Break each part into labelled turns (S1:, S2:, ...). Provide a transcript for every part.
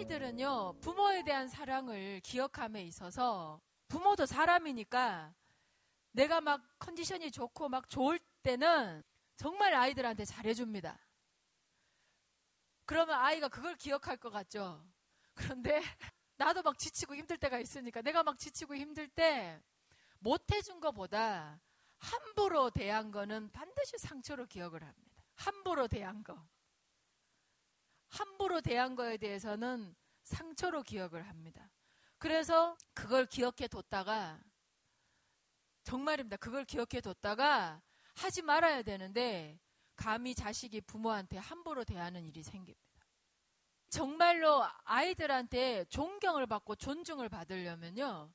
S1: 아이들은요, 부모에 대한 사랑을 기억함에 있어서 부모도 사람이니까 내가 막 컨디션이 좋고 막 좋을 때는 정말 아이들한테 잘해줍니다. 그러면 아이가 그걸 기억할 것 같죠. 그런데 나도 막 지치고 힘들 때가 있으니까 내가 막 지치고 힘들 때 못해준 것보다 함부로 대한 거는 반드시 상처로 기억을 합니다. 함부로 대한 거. 함부로 대한 거에 대해서는 상처로 기억을 합니다. 그래서 그걸 기억해 뒀다가, 정말입니다. 그걸 기억해 뒀다가 하지 말아야 되는데 감히 자식이 부모한테 함부로 대하는 일이 생깁니다. 정말로 아이들한테 존경을 받고 존중을 받으려면요,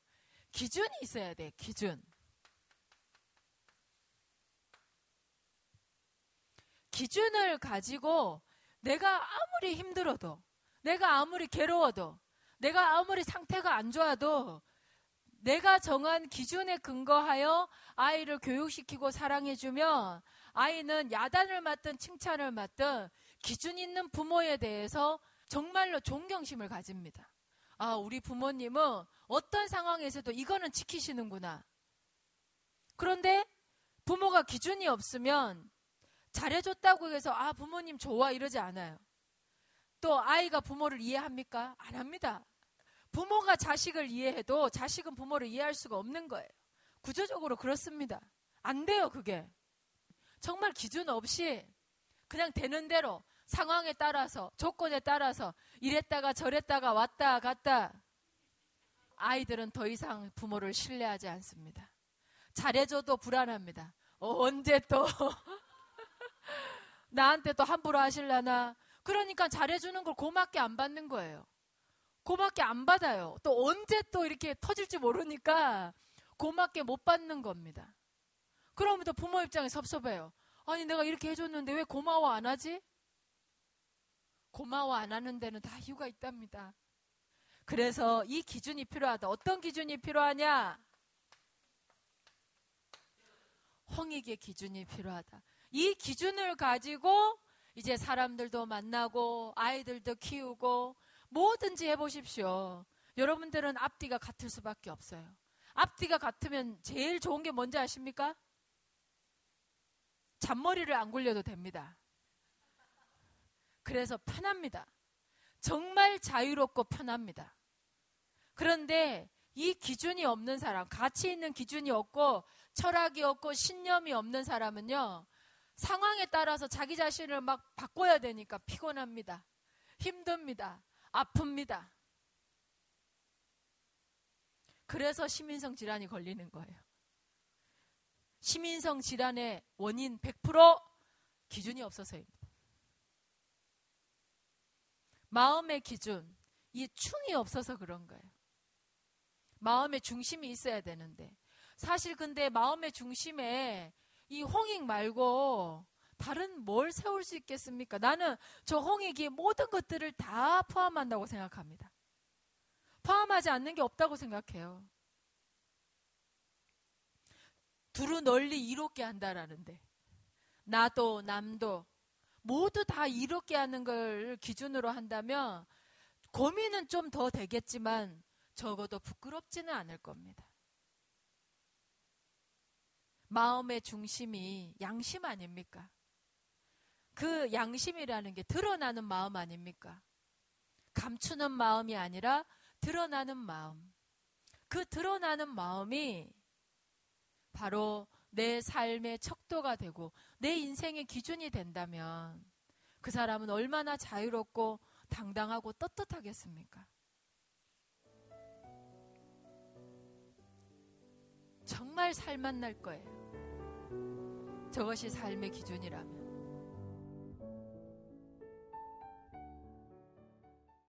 S1: 기준이 있어야 돼. 기준. 기준을 가지고 내가 아무리 힘들어도, 내가 아무리 괴로워도, 내가 아무리 상태가 안 좋아도 내가 정한 기준에 근거하여 아이를 교육시키고 사랑해주면 아이는 야단을 맞든 칭찬을 맞든 기준 있는 부모에 대해서 정말로 존경심을 가집니다. 아, 우리 부모님은 어떤 상황에서도 이거는 지키시는구나. 그런데 부모가 기준이 없으면 잘해줬다고 해서 아, 부모님 좋아 이러지 않아요. 또 아이가 부모를 이해합니까? 안 합니다. 부모가 자식을 이해해도 자식은 부모를 이해할 수가 없는 거예요. 구조적으로 그렇습니다. 안 돼요, 그게. 정말 기준 없이 그냥 되는 대로 상황에 따라서, 조건에 따라서 이랬다가 저랬다가 왔다 갔다. 아이들은 더 이상 부모를 신뢰하지 않습니다. 잘해줘도 불안합니다. 언제 또 나한테 또 함부로 하실라나. 그러니까 잘해주는 걸 고맙게 안 받는 거예요. 고맙게 안 받아요. 또 언제 또 이렇게 터질지 모르니까 고맙게 못 받는 겁니다. 그러면 또 부모 입장에 섭섭해요. 아니, 내가 이렇게 해줬는데 왜 고마워 안 하지? 고마워 안 하는 데는 다 이유가 있답니다. 그래서 이 기준이 필요하다. 어떤 기준이 필요하냐? 홍익의 기준이 필요하다. 이 기준을 가지고 이제 사람들도 만나고 아이들도 키우고 뭐든지 해보십시오. 여러분들은 앞뒤가 같을 수밖에 없어요. 앞뒤가 같으면 제일 좋은 게 뭔지 아십니까? 잔머리를 안 굴려도 됩니다. 그래서 편합니다. 정말 자유롭고 편합니다. 그런데 이 기준이 없는 사람, 가치 있는 기준이 없고 철학이 없고 신념이 없는 사람은요, 상황에 따라서 자기 자신을 막 바꿔야 되니까 피곤합니다. 힘듭니다. 아픕니다. 그래서 시민성 질환이 걸리는 거예요. 시민성 질환의 원인 100% 기준이 없어서입니다. 마음의 기준, 이 충이 없어서 그런 거예요. 마음의 중심이 있어야 되는데, 사실 근데 마음의 중심에 이 홍익 말고 다른 뭘 세울 수 있겠습니까? 나는 저 홍익이 모든 것들을 다 포함한다고 생각합니다. 포함하지 않는 게 없다고 생각해요. 두루 널리 이롭게 한다라는데, 나도 남도 모두 다 이롭게 하는 걸 기준으로 한다면 고민은 좀 더 되겠지만 적어도 부끄럽지는 않을 겁니다. 마음의 중심이 양심 아닙니까? 그 양심이라는 게 드러나는 마음 아닙니까? 감추는 마음이 아니라 드러나는 마음. 그 드러나는 마음이 바로 내 삶의 척도가 되고 내 인생의 기준이 된다면 그 사람은 얼마나 자유롭고 당당하고 떳떳하겠습니까? 정말 살맛 날 거예요. 저것이 삶의 기준이라면.